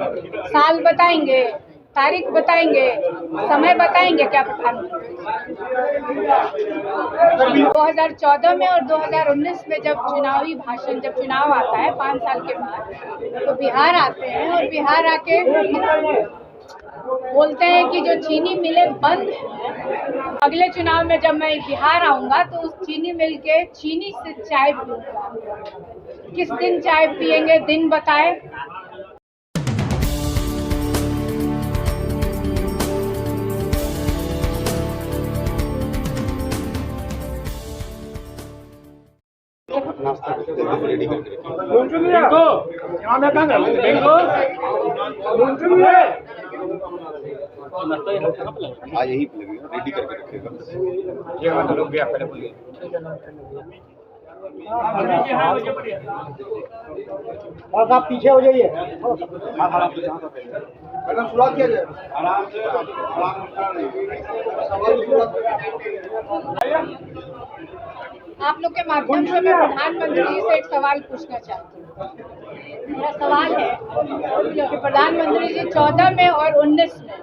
साल बताएंगे, तारीख बताएंगे, समय बताएंगे क्या प्रधानमंत्री? 2014 में और 2019 में जब चुनावी भाषण, जब चुनाव आता है 5 साल के बाद, तो बिहार आते हैं और बिहार आके बोलते हैं कि जो चीनी मिलें बंद है। अगले चुनाव में जब मैं बिहार आऊंगा तो उस चीनी मिल के चीनी से चाय पीऊंगा। किस दिन चाय पिएंगे, दिन बताए। नाश्ता रेडी करके आज यही लगेगा, रेडी करके रखेगा। बस आप पीछे हो जाइए। मैडम शुरुआत किया जाए आराम से। आप लोग के माध्यम से मैं प्रधानमंत्री जी से एक सवाल पूछना चाहती हूँ। मेरा सवाल है कि प्रधानमंत्री जी 14 में और 19 में,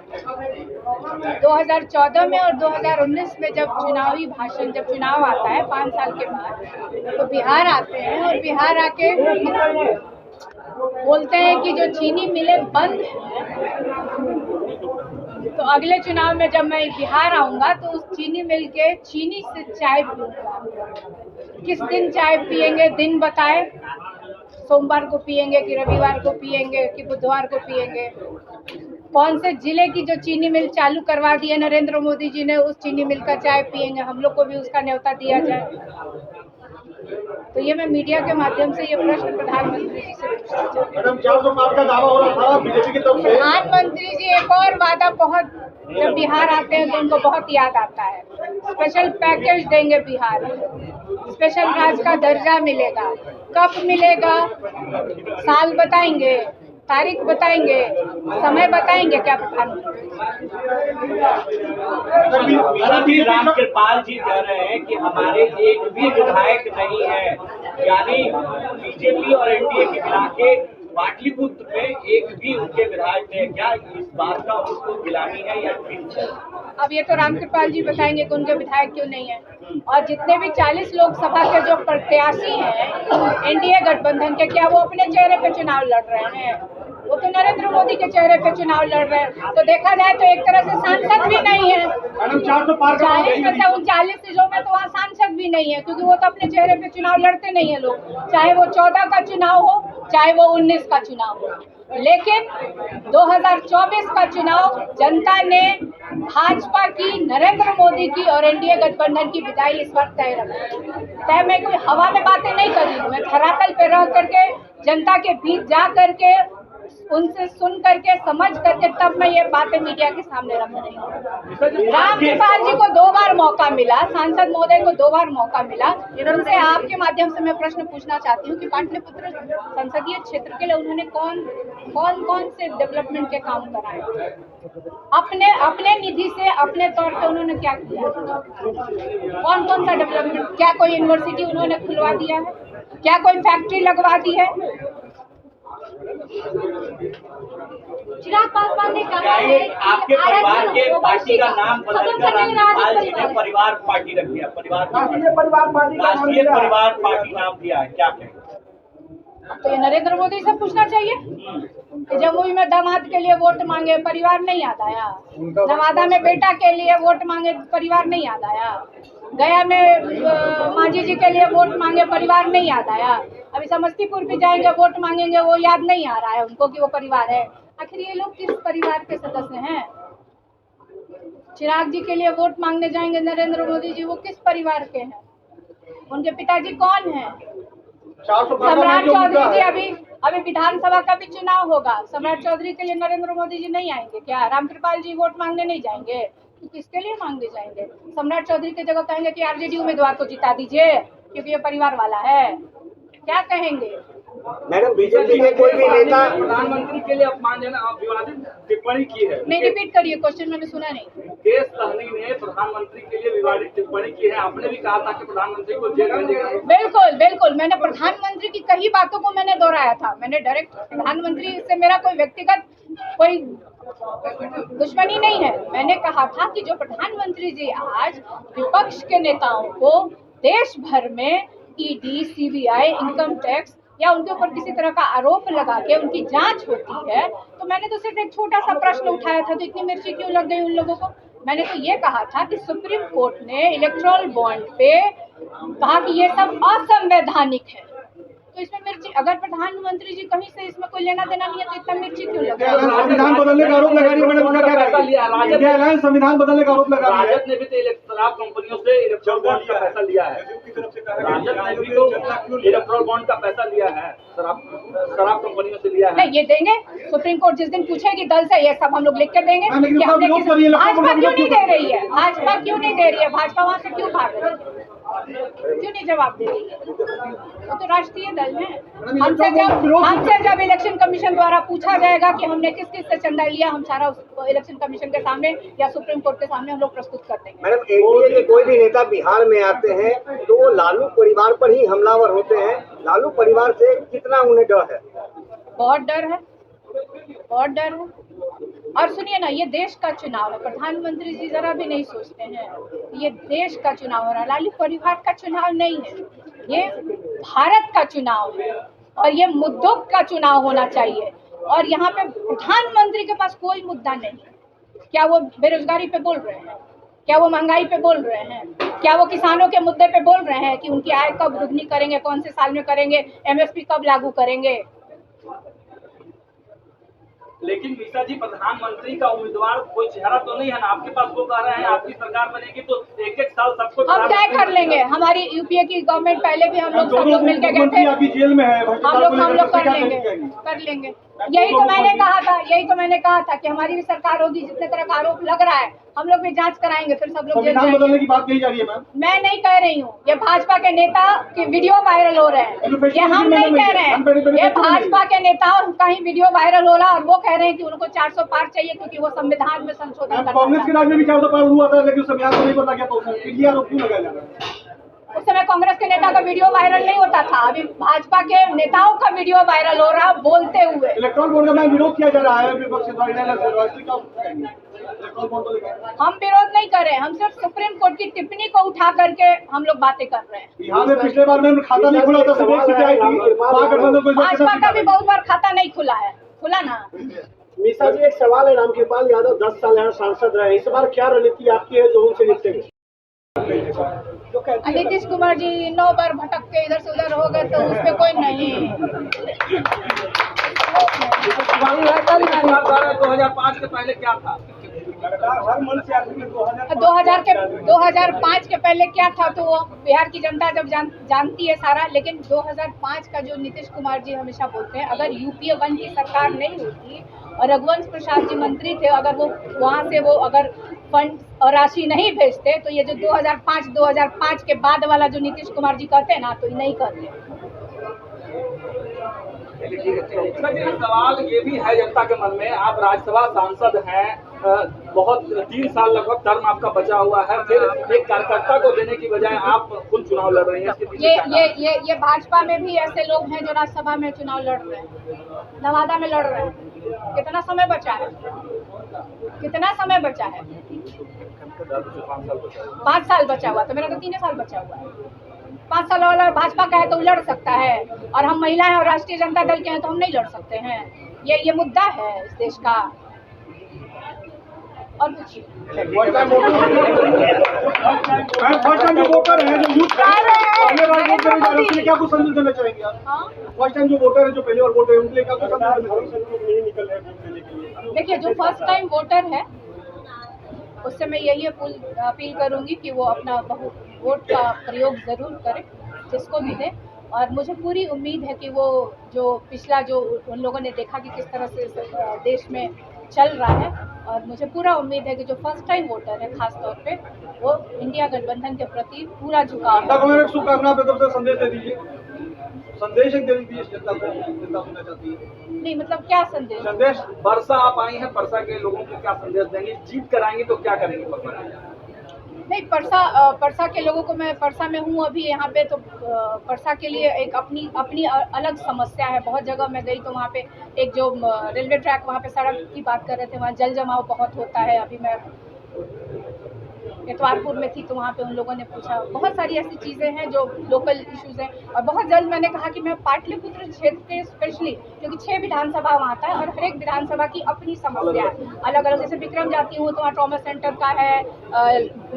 2014 में और 2019 में जब चुनावी भाषण, जब चुनाव आता है 5 साल के बाद, तो बिहार आते हैं और बिहार आके बोलते हैं कि जो चीनी मिलें बंद है। तो अगले चुनाव में जब मैं बिहार आऊंगा तो उस चीनी मिल के चीनी से चाय पीऊंगा। किस दिन चाय पिएंगे, दिन बताए। सोमवार को पिएंगे कि रविवार को पिएंगे कि बुधवार को पिएंगे। कौन से जिले की जो चीनी मिल चालू करवा दी है नरेंद्र मोदी जी ने, उस चीनी मिल का चाय पिएंगे। हम लोग को भी उसका न्योता दिया जाए। तो ये मैं मीडिया के माध्यम से ये प्रश्न प्रधानमंत्री जी से पूछना चाहती हूँ। मैडम 400 पार का दावा हो रहा था बीजेपी की तरफ से। प्रधानमंत्री जी एक और वादा, बहुत जब बिहार आते हैं तो उनको बहुत याद आता है। स्पेशल पैकेज देंगे बिहार, स्पेशल राज्य का दर्जा मिलेगा। कब मिलेगा, साल बताएंगे, तारीख बताएंगे, समय बताएंगे क्या प्रधानमंत्री? रामकृपाल जी कह रहे हैं कि हमारे एक भी विधायक नहीं है, यानी बीजेपी और एनडीए के मिला के पाटलिपुत्र में एक भी उनके विधायक नहीं है। क्या इस बात का उनको गिलानी है या नहीं? अब ये तो रामकृपाल जी बताएंगे कि उनके विधायक क्यों नहीं है। और जितने भी 40 लोकसभा के जो प्रत्याशी हैं एनडीए गठबंधन के, क्या वो अपने चेहरे पे चुनाव लड़ रहे हैं? वो तो नरेंद्र मोदी के चेहरे पे चुनाव लड़ रहे हैं। तो देखा जाए तो एक तरह से सांसद भी नहीं है। 40 में से 39 सीटों में तो वहाँ सांसद भी नहीं है, क्योंकि वो तो अपने चेहरे पे चुनाव लड़ते नहीं है लोग, चाहे वो 14 का चुनाव हो, चाहे वो 19 का चुनाव हो। लेकिन 2024 का चुनाव जनता ने भाजपा की, नरेंद्र मोदी की और एनडीए गठबंधन की विदाई इस वक्त तय रखा। मैं कोई हवा में बातें नहीं कर रही हूँ, मैं धरातल पे रह करके, जनता के बीच जा करके, उनसे सुन करके, समझ करके, तब मैं ये बातें मीडिया के सामने रख रही हूँ। रामकृपाल जी को 2 बार मौका मिला, सांसद महोदय को 2 बार मौका मिला। उनसे आपके माध्यम से मैं प्रश्न पूछना चाहती हूँ कि पाटलिपुत्र संसदीय क्षेत्र के लिए उन्होंने कौन से डेवलपमेंट के काम कराए? अपने निधि से, अपने तौर पे उन्होंने क्या किया? कौन सा डेवलपमेंट? क्या कोई यूनिवर्सिटी उन्होंने खुलवा दिया है? क्या कोई फैक्ट्री लगवा दी है? चिराग पासवान ने कहा है आपके परिवार के पार्टी का नाम बदलकर रामकृपाल जी ने परिवार पार्टी रख दिया। राष्ट्रीय परिवार पार्टी नाम दिया है, क्या कहें? तो ये नरेंद्र मोदी से पूछना चाहिए कि जमुई में दामाद के लिए वोट मांगे, परिवार नहीं याद आया? नवादा में बेटा के लिए वोट मांगे, परिवार नहीं याद आया? गया में मांझी जी के लिए वोट मांगे, परिवार नहीं याद आया? अभी समस्तीपुर भी जाएंगे, वोट मांगेंगे, वो याद नहीं आ रहा है उनको कि वो परिवार है। आखिर ये लोग किस परिवार के सदस्य हैं? चिराग जी के लिए वोट मांगने जाएंगे नरेंद्र मोदी जी, वो किस परिवार के हैं? उनके पिताजी कौन हैं? सम्राट चौधरी जी, अभी विधानसभा का भी चुनाव होगा, सम्राट चौधरी के लिए नरेंद्र मोदी जी नहीं आएंगे क्या? रामकृपाल जी वोट मांगने नहीं जाएंगे तो किसके लिए मांगने जाएंगे? सम्राट चौधरी की जगह कहेंगे कि आरजेडी उम्मीदवार को जिता दीजिए क्योंकि ये परिवार वाला है, क्या कहेंगे? मैडम बीजेपी के कोई भी नेता प्रधानमंत्री के लिए अपमानजनक विवादित टिप्पणी की है। नहीं, रिपीट करिए क्वेश्चन, मैंने सुना नहीं। मुकेश सहनी ने प्रधानमंत्री के लिए विवादित टिप्पणी की है। आपने भी कहा था कि प्रधानमंत्री को जेल भेजेगा। बिल्कुल बिल्कुल, मैंने प्रधानमंत्री की कई बातों को मैंने दोहराया था। मैंने डायरेक्ट प्रधानमंत्री से मेरा कोई व्यक्तिगत कोई दुश्मनी नहीं है। मैंने कहा था कि जो प्रधानमंत्री जी आज विपक्ष के नेताओं को देश भर में ईडी, सीबीआई, इनकम टैक्स या उनके ऊपर किसी तरह का आरोप लगा के उनकी जांच होती है, तो मैंने तो सिर्फ एक छोटा सा प्रश्न उठाया था, तो इतनी मिर्ची क्यों लग गई उन लोगों को। मैंने तो ये कहा था कि सुप्रीम कोर्ट ने इलेक्टोरल बॉन्ड पे कहा कि ये सब असंवैधानिक है, तो इसमें मिर्ची, अगर प्रधानमंत्री जी कहीं से इसमें कोई लेना देना नहीं है तो इतना मिर्ची क्यों लग रहा है? संविधान बदलने का आरोप लगा रही है मैडम, उसका क्या करेंगे? इंडिया अलायंस संविधान बदलने का आरोप लगा रही है। राजद ने भी तो शराब कंपनियों से इलेक्ट्रॉल बॉन्ड का पैसा लिया है। राजद ने भी तो इलेक्ट्रॉल बॉन्ड का पैसा लिया है, शराब कंपनियों से लिया है। नहीं, ये देंगे। सुप्रीम कोर्ट जिस दिन पूछेगी दल से, ये सब हम लोग लिख के देंगे लेकिन कि हमने लोग किसी- कर रही है, भाजपा क्यों नहीं दे रही है? भाजपा क्यों नहीं दे रही है? भाजपा वहाँ से क्यों भाग रही है? क्यों नहीं जवाब दे रही है? वो तो राष्ट्रीय दल है। हमसे जब इलेक्शन कमीशन द्वारा पूछा जाएगा कि हमने किस किस से चंदा लिया, हम सारा उसको इलेक्शन कमीशन के सामने या सुप्रीम कोर्ट के सामने हम लोग प्रस्तुत कर देंगे। मैडम एनडीए के कोई भी नेता बिहार में आते हैं तो वो लालू परिवार पर ही हमलावर होते हैं। लालू परिवार से कितना उन्हें डर है? बहुत डर है, बहुत डर है। और सुनिए ना, ये देश का चुनाव है, प्रधानमंत्री जी जरा भी नहीं सोचते हैं ये देश का चुनाव हो रहा है, लालू परिवार का चुनाव नहीं है, ये भारत का चुनाव है और ये मुद्दों का चुनाव होना चाहिए। और यहाँ पे प्रधानमंत्री के पास कोई मुद्दा नहीं है। क्या वो बेरोजगारी पे बोल रहे हैं? क्या वो महंगाई पे बोल रहे हैं? क्या वो किसानों के मुद्दे पे बोल रहे हैं कि उनकी आय कब दुगनी करेंगे, कौन से साल में करेंगे, एमएसपी कब लागू करेंगे? लेकिन मीसा जी, प्रधानमंत्री का उम्मीदवार कोई चेहरा तो नहीं है ना आपके पास। वो कह रहे हैं आपकी सरकार बनेगी तो एक एक साल सबको हम तय कर लेंगे। हमारी यूपीए की गवर्नमेंट पहले भी हम लोग सब लोग मिलकर गए थे। अभी जेल में है, हम लोग कर लेंगे। यही तो मैंने कहा था कि हमारी भी सरकार होगी, जितने तरह का आरोप लग रहा है हम लोग भी जांच कराएंगे, फिर सब लोग जेल संविधान जाएंगे। बदलने की बात कही जा रही है मैम। मैं नहीं कह रही हूँ, ये भाजपा के नेता के वीडियो वायरल हो रहे हैं, ये हम नहीं कह रहे हैं। ये भाजपा के नेताओं का ही वीडियो वायरल हो रहा है और वो कह रहे हैं कि उनको 400 पार चाहिए क्योंकि वो संविधान में संशोधन करना कांग्रेस के चाहते हैं। राज में भी 400 पार हुआ था, लेकिन संविधान को नहीं बदला गया, तो ये आरोप क्यों लगाया जा रहा है? उस समय कांग्रेस के नेता का वीडियो वायरल नहीं होता था, अभी भाजपा के नेताओं का वीडियो वायरल हो रहा बोलते हुए। इलेक्ट्रॉल बॉन्ड का विरोध किया जा रहा है विपक्ष द्वारा। हम विरोध नहीं कर रहे हैं, हम सिर्फ सुप्रीम कोर्ट की टिप्पणी को उठा करके हम लोग बातें कर रहे हैं। बिहार में पिछले बार में खाता नहीं खुला था, सिर्फ एक सीटें आई थी, महागठबंधन को भाजपा का भी बहुत बार खाता नहीं खुला है, खुला ना। मीसा जी, एक सवाल है। रामकृपाल यादव 10 साल यहाँ सांसद रहे, इस बार क्या रणनीति आपकी है जो उनसे निपटेंगे? नीतीश कुमार जी 9 बार भटक के इधर से उधर हो गए, तो उस पर कोई नहीं। 2005 के पहले क्या था? 2005 के पहले क्या था तो वो बिहार की जनता जब जानती है सारा। लेकिन 2005 का जो नीतीश कुमार जी हमेशा बोलते हैं, अगर यूपीए 1 की सरकार नहीं होती और रघुवंश प्रसाद जी मंत्री थे, अगर वो वहाँ से वो अगर फंड और राशि नहीं भेजते तो ये जो 2005 के बाद वाला जो नीतीश कुमार जी कहते हैं ना, तो ये नहीं करते। सवाल ये भी है जनता के मन में, आप राज्यसभा सांसद हैं, बहुत 3 साल लगभग टर्म आपका बचा हुआ है, फिर एक कार्यकर्ता को देने की बजाय आप खुद चुनाव लड़ रही हैं। इसके पीछे ये भाजपा में भी ऐसे लोग हैं जो राज्यसभा में चुनाव लड़ रहे हैं, नवादा में लड़ रहे हैं। कितना समय बचा है? कितना समय बचा है? 5 साल बचा हुआ, तो मेरा तो 3 साल बचा हुआ है। 5 साल वाला भाजपा का है तो लड़ सकता है, और हम महिला हैं और राष्ट्रीय जनता दल के हैं तो हम नहीं लड़ सकते हैं। ये मुद्दा है इस देश का। और पूछिए। फर्स्ट टाइम जो वोटर है, जो यूथ है, क्या कुछ संदेश देना चाहेंगे आप? फर्स्ट टाइम जो वोटर है, जो पहली बार वोट है, उनके लिए क्या कुछ संदेश देना चाहेंगे? देखिए, जो फर्स्ट टाइम वोटर है उससे मैं यही अपील करूंगी कि वो अपना वोट का प्रयोग ज़रूर करें, जिसको भी दे। और मुझे पूरी उम्मीद है कि वो जो पिछला जो उन लोगों ने देखा कि किस तरह से देश में चल रहा है, और मुझे पूरा उम्मीद है कि जो फर्स्ट टाइम वोटर है खास तौर पे, वो इंडिया गठबंधन के प्रति पूरा झुकाव है। शुभकामना संदेश दे दीजिए। संदेश एक देने की जनता को देना चाहती है। नहीं मतलब क्या संदेश? संदेश परसा आप आई हैं, परसा के लोगों को क्या संदेश देंगे? जीत कर आएंगे तो क्या करेंगे परसा? नहीं, परसा के लोगों को, मैं परसा में हूँ अभी यहाँ पे, तो परसा के लिए एक अपनी अलग समस्या है। बहुत जगह मैं गई तो वहाँ पे एक जो रेलवे ट्रैक, वहाँ पे सड़क की बात कर रहे थे, वहाँ जल जमाव बहुत होता है। अभी मैं इतवारपुर में थी तो वहाँ पे उन लोगों ने पूछा, बहुत सारी ऐसी चीज़ें हैं जो लोकल इश्यूज हैं। और बहुत जल्द मैंने कहा कि मैं पाटलिपुत्र क्षेत्र के स्पेशली, क्योंकि 6 विधानसभा वहाँ आता है और हर एक विधानसभा की अपनी समस्या है अलग अलग। जैसे विक्रम जाती हूँ तो वहाँ ट्रॉमा सेंटर का है,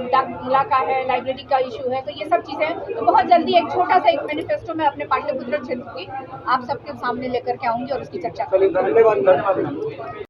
डाकला का है, लाइब्रेरी का इशू है, तो ये सब चीज़ें हैं। तो बहुत जल्दी एक छोटा सा एक मैनिफेस्टो मैं अपने पाटलिपुत्र क्षेत्र की आप सबके सामने लेकर के आऊँगी और उसकी चर्चा करूँगी। धन्यवाद।